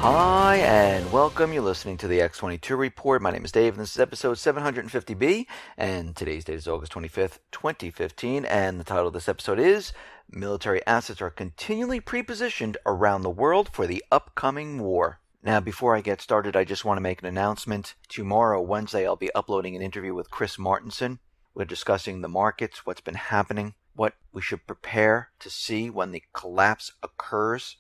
Hi, and welcome. You're listening to the X22 Report. My name is Dave, and this is episode 750B, and today's date is August 25th, 2015, and the title of this episode is Military Assets Are Continually Prepositioned Around the World for the Upcoming War. Now, before I get started, I just want to make an announcement. Tomorrow, Wednesday, I'll be uploading an interview with Chris Martenson. We're discussing the markets, what's been happening, what we should prepare to see when the collapse occurs.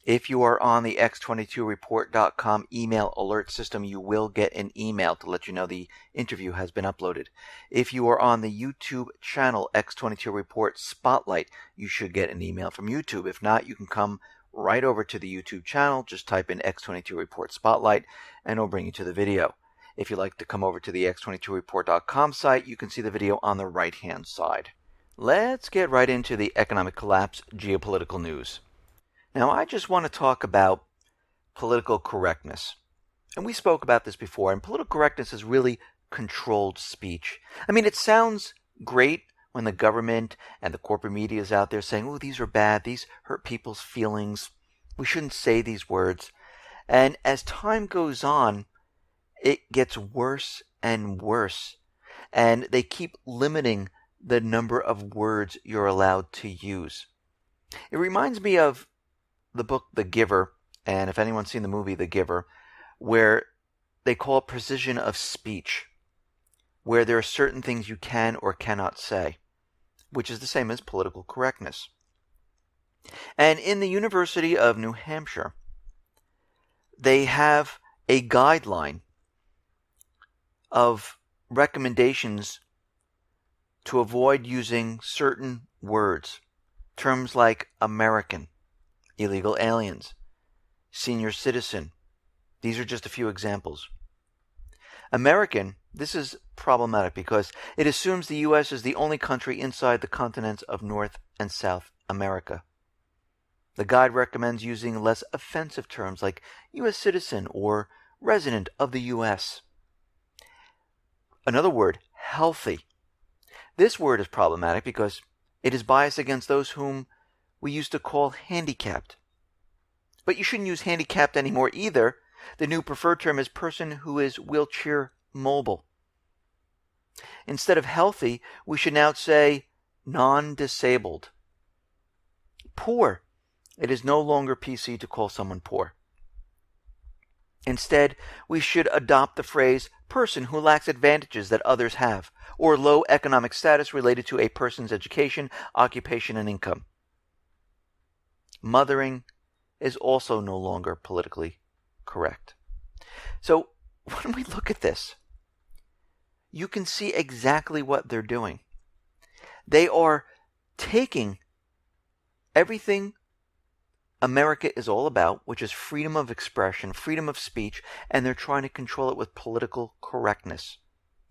If you are on the X22Report.com email alert system, you will get an email to let you know the interview has been uploaded. If you are on the YouTube channel X22 Report Spotlight, you should get an email from YouTube. If not, you can come right over to the YouTube channel. Just type in X22 Report Spotlight, and it'll bring you to the video. If you'd like to come over to the X22Report.com site, you can see the video on the right-hand side. Let's get right into the economic collapse geopolitical news. Now, I just want to talk about political correctness. And we spoke about this before, and political correctness is really controlled speech. I mean, it sounds great when the government and the corporate media is out there saying, oh, these are bad, these hurt people's feelings, we shouldn't say these words. And as time goes on, it gets worse and worse. And they keep limiting the number of words you're allowed to use. It reminds me of the book The Giver, and if anyone's seen the movie The Giver, where they call it precision of speech, where there are certain things you can or cannot say, which is the same as political correctness. And in the University of New Hampshire, they have a guideline of recommendations to avoid using certain words, terms like American, illegal aliens, senior citizen. These are just a few examples. American, this is problematic because it assumes the U.S. is the only country inside the continents of North and South America. The guide recommends using less offensive terms like U.S. citizen or resident of the U.S. Another word, healthy. This word is problematic because it is biased against those whom we used to call handicapped. But you shouldn't use handicapped anymore either. The new preferred term is person who is wheelchair mobile. Instead of healthy, we should now say non-disabled. Poor. It is no longer PC to call someone poor. Instead, we should adopt the phrase person who lacks advantages that others have, or low economic status related to a person's education, occupation, and income. Mothering is also no longer politically correct. So when we look at this, you can see exactly what they're doing. They are taking everything America is all about, which is freedom of expression, freedom of speech, and they're trying to control it with political correctness.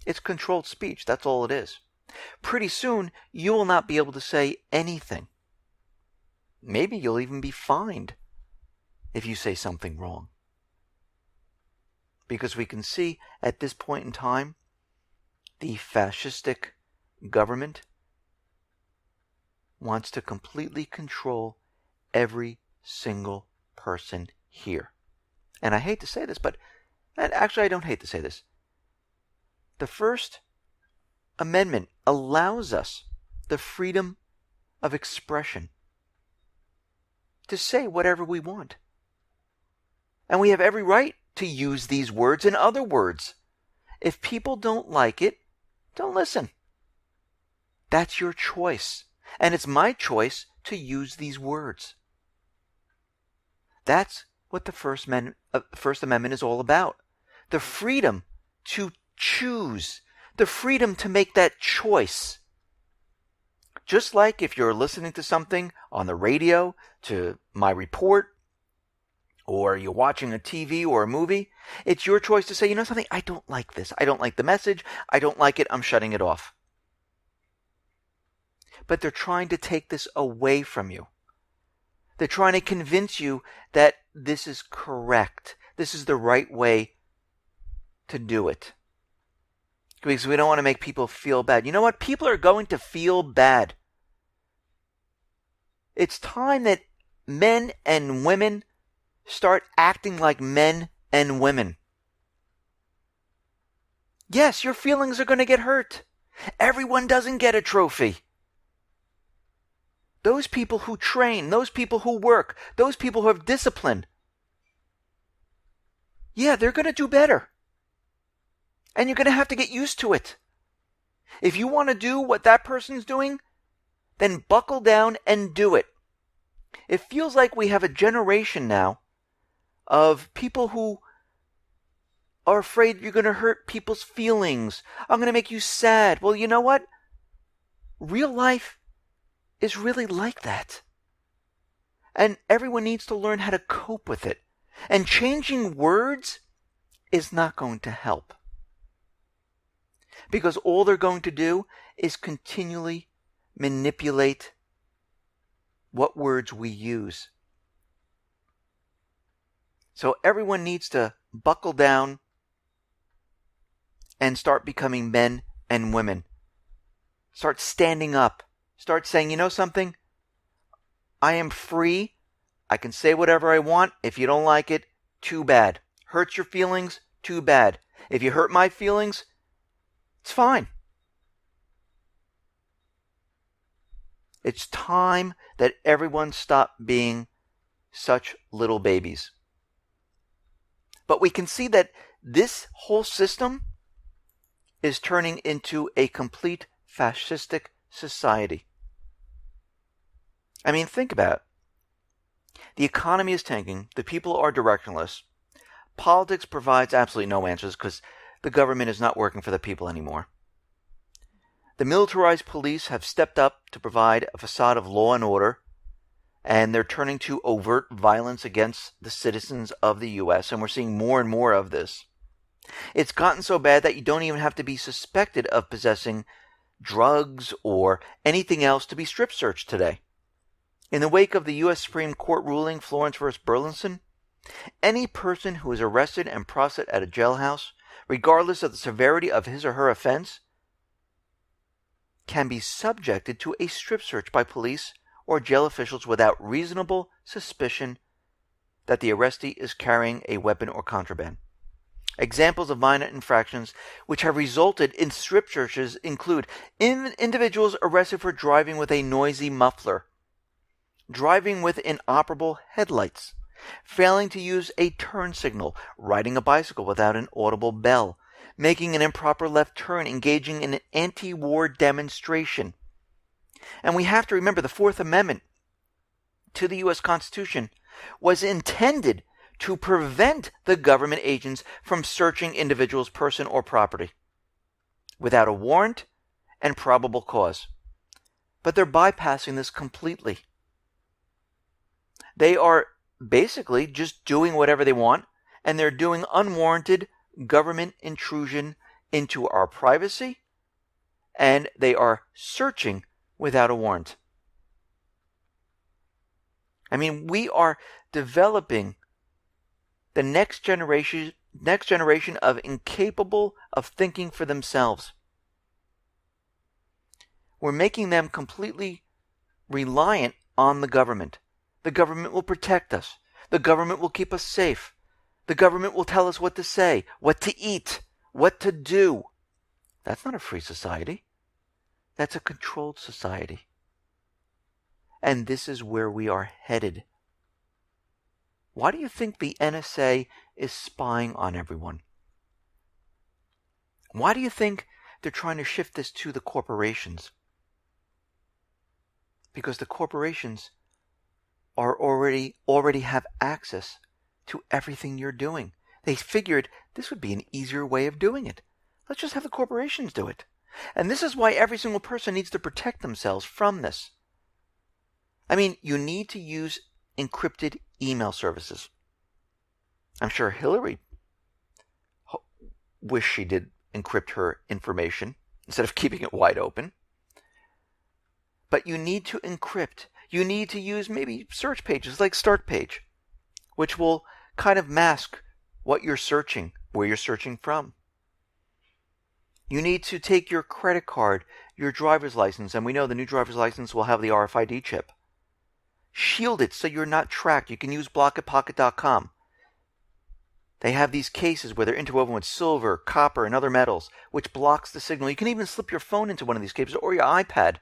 It's controlled speech, that's all it is. Pretty soon, you will not be able to say anything. Maybe you'll even be fined if you say something wrong. Because we can see at this point in time, the fascistic government wants to completely control every single person here. And I hate to say this, and actually I don't hate to say this. The First Amendment allows us the freedom of expression to say whatever we want. And we have every right to use these words and other words. If people don't like it, don't listen. That's your choice. And it's my choice to use these words. That's what the First Amendment is all about. The freedom to choose. The freedom to make that choice. Just like if you're listening to something on the radio, to my report, or you're watching a TV or a movie, it's your choice to say, you know something, I don't like this. I don't like the message. I don't like it. I'm shutting it off. But they're trying to take this away from you. They're trying to convince you that this is correct. This is the right way to do it. Because we don't want to make people feel bad. You know what? People are going to feel bad. It's time that men and women start acting like men and women. Yes, your feelings are going to get hurt. Everyone doesn't get a trophy. Those people who train, those people who work, those people who have discipline, yeah, they're going to do better. And you're going to have to get used to it. If you want to do what that person's doing, then buckle down and do it. It feels like we have a generation now of people who are afraid you're going to hurt people's feelings. I'm going to make you sad. Well, you know what? Real life is really like that. And everyone needs to learn how to cope with it. And changing words is not going to help. Because all they're going to do is continually manipulate what words we use. So everyone needs to buckle down and start becoming men and women. Start standing up. Start saying, you know something? I am free. I can say whatever I want. If you don't like it, too bad. Hurts your feelings? Too bad. If you hurt my feelings, it's fine. It's time that everyone stop being such little babies. But we can see that this whole system is turning into a complete fascistic society. I mean, think about it. The economy is tanking. The people are directionless. Politics provides absolutely no answers because the government is not working for the people anymore. The militarized police have stepped up to provide a facade of law and order, and they're turning to overt violence against the citizens of the U.S., and we're seeing more and more of this. It's gotten so bad that you don't even have to be suspected of possessing drugs or anything else to be strip searched today. In the wake of the U.S. Supreme Court ruling Florence v. Burlinson, any person who is arrested and processed at a jailhouse, regardless of the severity of his or her offense, can be subjected to a strip search by police or jail officials without reasonable suspicion that the arrestee is carrying a weapon or contraband. Examples of minor infractions which have resulted in strip searches include individuals arrested for driving with a noisy muffler, driving with inoperable headlights, failing to use a turn signal, riding a bicycle without an audible bell, making an improper left turn, engaging in an anti-war demonstration. And we have to remember the Fourth Amendment to the U.S. Constitution was intended to prevent the government agents from searching individuals' person or property without a warrant and probable cause. But they're bypassing this completely. They are basically just doing whatever they want, and they're doing unwarranted government intrusion into our privacy, and they are searching without a warrant. I mean, we are developing the next generation of incapable of thinking for themselves. We're making them completely reliant on the government. The government will protect us. The government will keep us safe. The government will tell us what to say, what to eat, what to do. That's not a free society. That's a controlled society. And this is where we are headed. Why do you think the NSA is spying on everyone? Why do you think they're trying to shift this to the corporations? Because the corporations are already have access to everything you're doing. They figured this would be an easier way of doing it. Let's just have the corporations do it. And this is why every single person needs to protect themselves from this. I mean, you need to use encrypted email services. I'm sure Hillary wished she did encrypt her information instead of keeping it wide open. But you need to encrypt. You need to use maybe search pages like Start Page, which will kind of mask what you're searching, where you're searching from. You need to take your credit card, your driver's license, and we know the new driver's license will have the RFID chip. shield it so you're not tracked. You can use blockatpocket.com. They have these cases where they're interwoven with silver, copper, and other metals, which blocks the signal. You can even slip your phone into one of these cases or your iPad.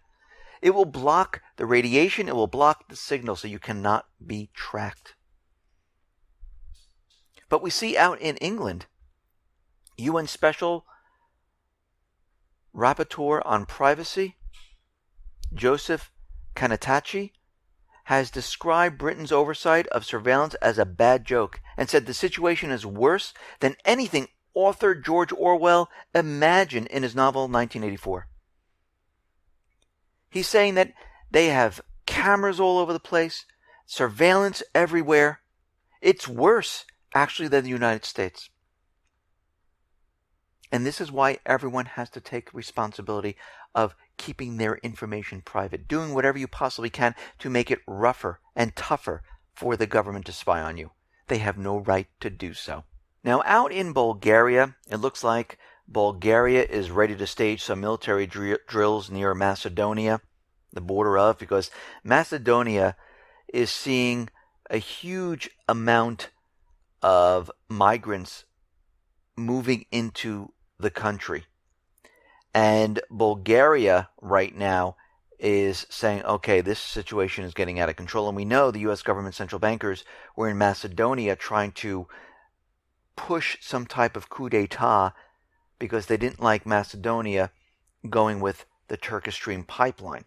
It will block the radiation. It will block the signal so you cannot be tracked. But we see out in England, UN Special Rapporteur on Privacy, Joseph Kanatachi, has described Britain's oversight of surveillance as a bad joke and said the situation is worse than anything author George Orwell imagined in his novel 1984. He's saying that they have cameras all over the place, surveillance everywhere. It's worse, actually, than the United States. And this is why everyone has to take responsibility of keeping their information private, doing whatever you possibly can to make it rougher and tougher for the government to spy on you. They have no right to do so. Now, out in Bulgaria, it looks like Bulgaria is ready to stage some military drills near Macedonia, the border of, because Macedonia is seeing a huge amount of migrants moving into the country. And Bulgaria right now is saying, okay, this situation is getting out of control. And we know the U.S. government central bankers were in Macedonia trying to push some type of coup d'etat because they didn't like Macedonia going with the Turkish Stream pipeline.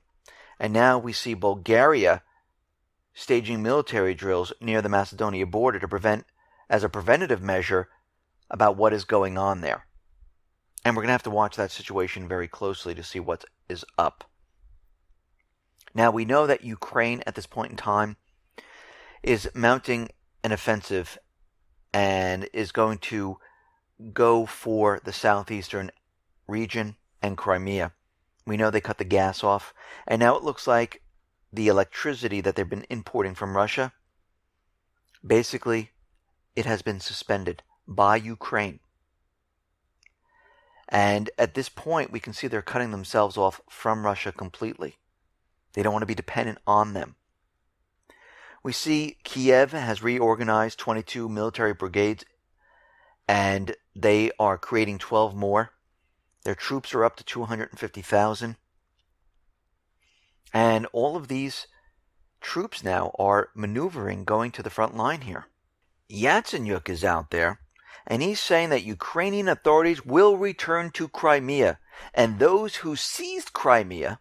And now we see Bulgaria staging military drills near the Macedonia border to prevent, as a preventative measure, about what is going on there. And we're going to have to watch that situation very closely to see what is up. Now, we know that Ukraine at this point in time is mounting an offensive and is going to go for the southeastern region and Crimea. We know they cut the gas off, and now it looks like the electricity that they've been importing from Russia, basically, it has been suspended by Ukraine. And at this point, we can see they're cutting themselves off from Russia completely. They don't want to be dependent on them. We see Kiev has reorganized 22 military brigades, and they are creating 12 more. Their troops are up to 250,000. And all of these troops now are maneuvering, going to the front line here. Yatsenyuk is out there, and he's saying that Ukrainian authorities will return to Crimea, and those who seized Crimea,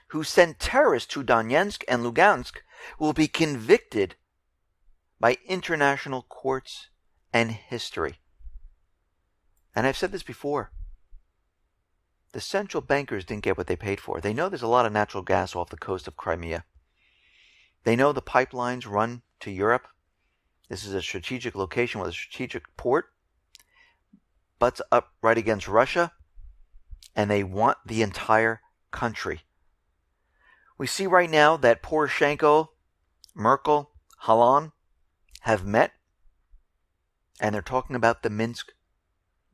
who sent terrorists to Donetsk and Lugansk, will be convicted by international courts and history. And I've said this before. The central bankers didn't get what they paid for. They know there's a lot of natural gas off the coast of Crimea. They know the pipelines run to Europe. This is a strategic location with a strategic port. Butts up right against Russia. And they want the entire country. We see right now that Poroshenko, Merkel, Hollande have met. And they're talking about the Minsk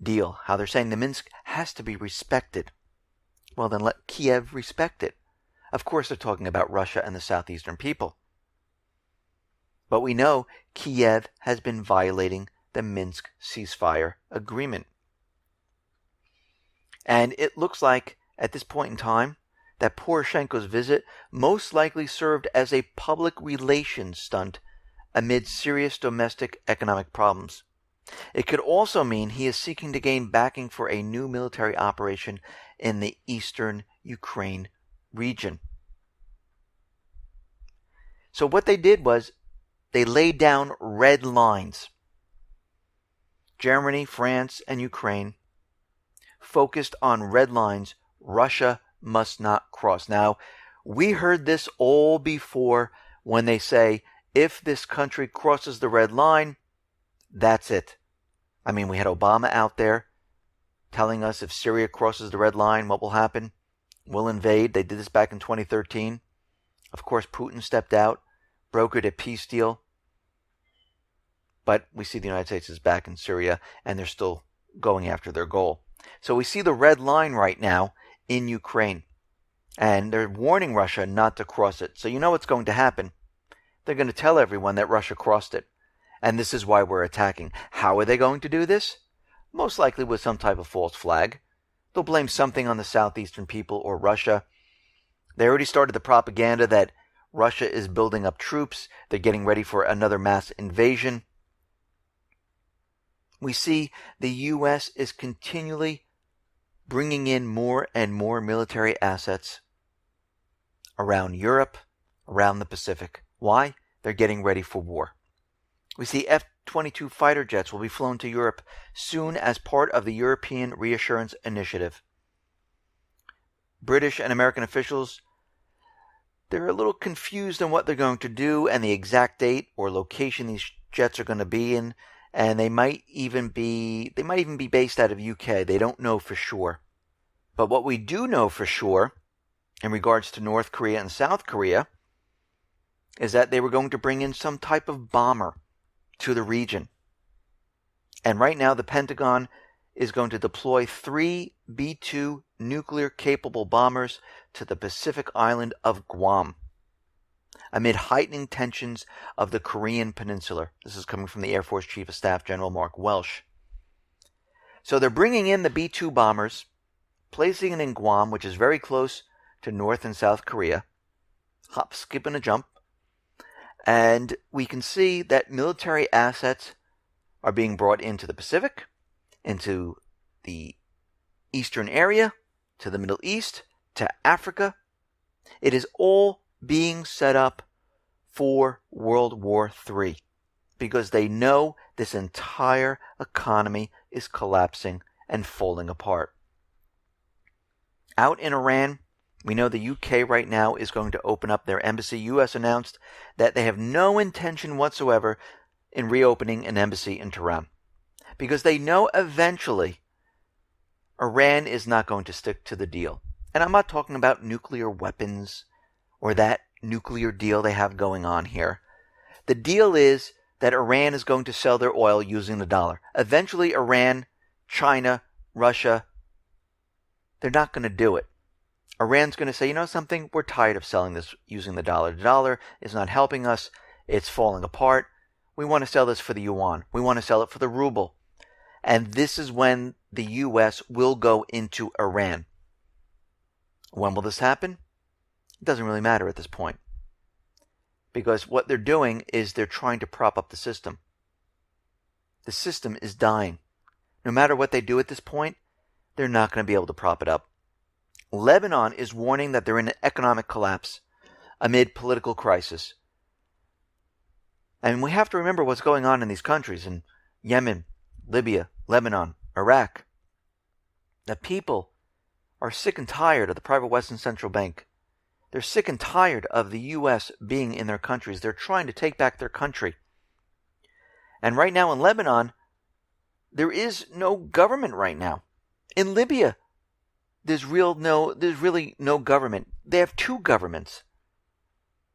deal. How they're saying the Minsk has to be respected. Well, then let Kiev respect it. Of course they're talking about Russia and the southeastern people. But we know Kiev has been violating the Minsk ceasefire agreement. And it looks like, at this point in time, that Poroshenko's visit most likely served as a public relations stunt amid serious domestic economic problems. It could also mean he is seeking to gain backing for a new military operation in the eastern Ukraine region. So what they did was they laid down red lines. Germany, France, and Ukraine focused on red lines Russia must not cross. Now, we heard this all before when they say, if this country crosses the red line, that's it. I mean, we had Obama out there telling us if Syria crosses the red line, what will happen? We'll invade. They did this back in 2013. Of course, Putin stepped out, brokered a peace deal. But we see the United States is back in Syria, and they're still going after their goal. So we see the red line right now in Ukraine. And they're warning Russia not to cross it. So you know what's going to happen. They're going to tell everyone that Russia crossed it. And this is why we're attacking. How are they going to do this? Most likely with some type of false flag. They'll blame something on the southeastern people or Russia. They already started the propaganda that Russia is building up troops. They're getting ready for another mass invasion. We see the U.S. is continually bringing in more and more military assets around Europe, around the Pacific. Why? They're getting ready for war. We see X22 fighter jets will be flown to Europe soon as part of the European Reassurance Initiative. British and American officials, they're a little confused on what they're going to do and the exact date or location these jets are going to be in, and they might even be based out of UK. They don't know for sure. But what we do know for sure in regards to North Korea and South Korea is that they were going to bring in some type of bomber to the region. And right now the Pentagon is going to deploy 3 B-2 nuclear-capable bombers to the Pacific island of Guam amid heightening tensions of the Korean Peninsula. This is coming from the Air Force Chief of Staff General Mark Welsh. So they're bringing in the B-2 bombers, placing it in Guam, which is very close to North and South Korea. Hop, skip, and a jump. And we can see that military assets are being brought into the Pacific, into the eastern area, to the Middle East, to Africa. It is all being set up for World War III because they know this entire economy is collapsing and falling apart. Out in Iran, we know the UK right now is going to open up their embassy. US announced that they have no intention whatsoever in reopening an embassy in Tehran because they know eventually Iran is not going to stick to the deal. And I'm not talking about nuclear weapons or that nuclear deal they have going on here. The deal is that Iran is going to sell their oil using the dollar. Eventually, Iran, China, Russia, they're not going to do it. Iran's going to say, you know something, we're tired of selling this using the dollar. The dollar is not helping us. It's falling apart. We want to sell this for the yuan. We want to sell it for the ruble. And this is when the U.S. will go into Iran. When will this happen? It doesn't really matter at this point. Because what they're doing is they're trying to prop up the system. The system is dying. No matter what they do at this point, they're not going to be able to prop it up. Lebanon is warning that they're in an economic collapse amid political crisis. And we have to remember what's going on in these countries, in Yemen, Libya, Lebanon, Iraq. The people are sick and tired of the private Western Central Bank. They're sick and tired of the U.S. being in their countries. They're trying to take back their country. And right now in Lebanon, there is no government right now. In Libya, there's really no government. They have 2 governments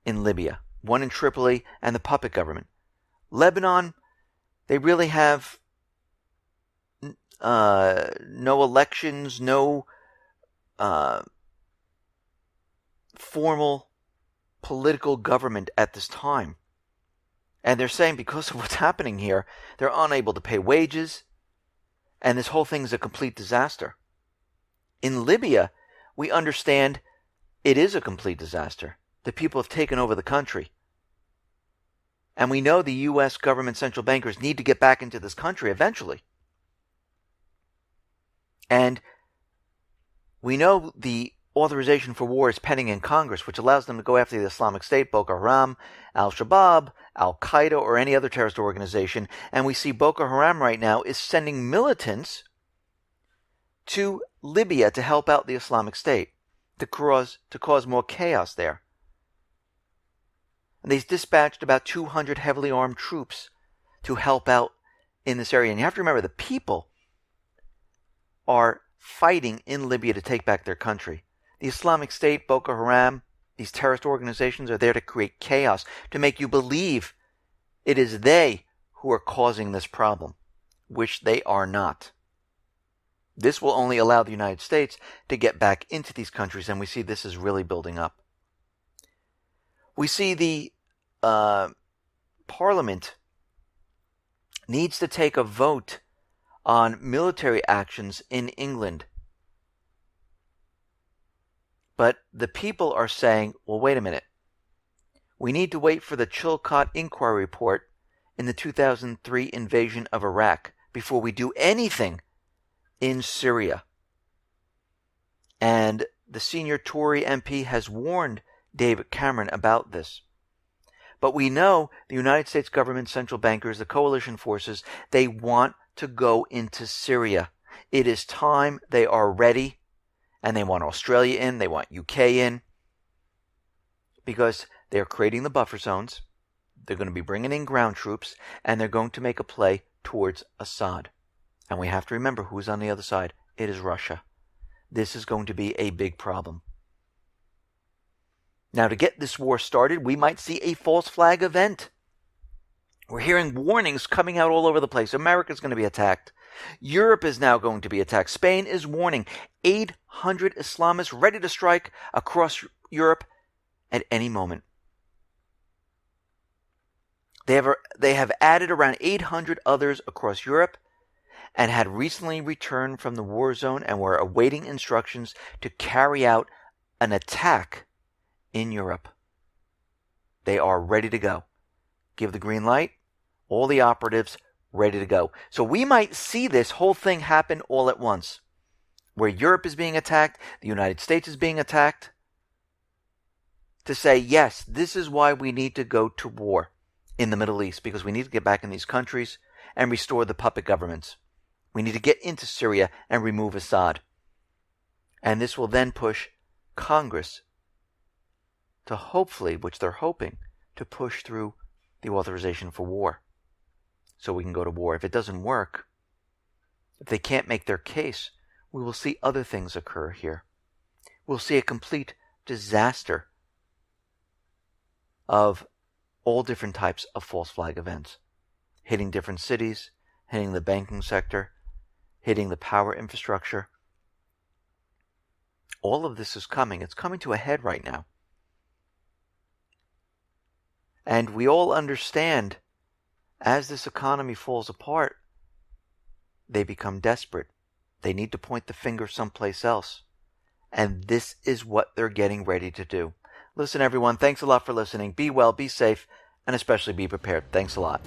in Libya, one in Tripoli and the puppet government. Lebanon, they really have no elections, no formal political government at this time. And they're saying because of what's happening here, they're unable to pay wages, and this whole thing is a complete disaster. In Libya, we understand it is a complete disaster. The people have taken over the country. And we know the U.S. government central bankers need to get back into this country eventually. And we know the authorization for war is pending in Congress, which allows them to go after the Islamic State, Boko Haram, Al-Shabaab, Al-Qaeda, or any other terrorist organization. And we see Boko Haram right now is sending militants to Libya to help out the Islamic State, to cause more chaos there. And they've dispatched about 200 heavily armed troops to help out in this area. And you have to remember, the people are fighting in Libya to take back their country. The Islamic State, Boko Haram, these terrorist organizations are there to create chaos, to make you believe it is they who are causing this problem, which they are not. This will only allow the United States to get back into these countries, and we see this is really building up. We see the Parliament needs to take a vote on military actions in England. But the people are saying, well, wait a minute. We need to wait for the Chilcot Inquiry Report in the 2003 invasion of Iraq before we do anything in Syria. And the senior Tory MP has warned David Cameron about this. But we know the United States government, central bankers, the coalition forces, they want to go into Syria. It is time. They are ready. And they want Australia in. They want UK in. Because they're creating the buffer zones. They're going to be bringing in ground troops. And they're going to make a play towards Assad. And we have to remember who's on the other side. It is Russia. This is going to be a big problem. Now, to get this war started, we might see a false flag event. We're hearing warnings coming out all over the place. America's going to be attacked. Europe is now going to be attacked. Spain is warning 800 Islamists ready to strike across Europe at any moment. They have added around 800 others across Europe and had recently returned from the war zone and were awaiting instructions to carry out an attack in Europe. They are ready to go. Give the green light. All the operatives ready to go. So we might see this whole thing happen all at once. Where Europe is being attacked, the United States is being attacked. To say, yes, this is why we need to go to war in the Middle East. Because we need to get back in these countries and restore the puppet governments. We need to get into Syria and remove Assad. And this will then push Congress to hopefully, which they're hoping, to push through the authorization for war. So we can go to war. If it doesn't work, if they can't make their case, we will see other things occur here. We'll see a complete disaster of all different types of false flag events. Hitting different cities, hitting the banking sector, hitting the power infrastructure. All of this is coming. It's coming to a head right now. And we all understand, as this economy falls apart, they become desperate. They need to point the finger someplace else. And this is what they're getting ready to do. Listen, everyone, thanks a lot for listening. Be well, be safe, and especially be prepared. Thanks a lot.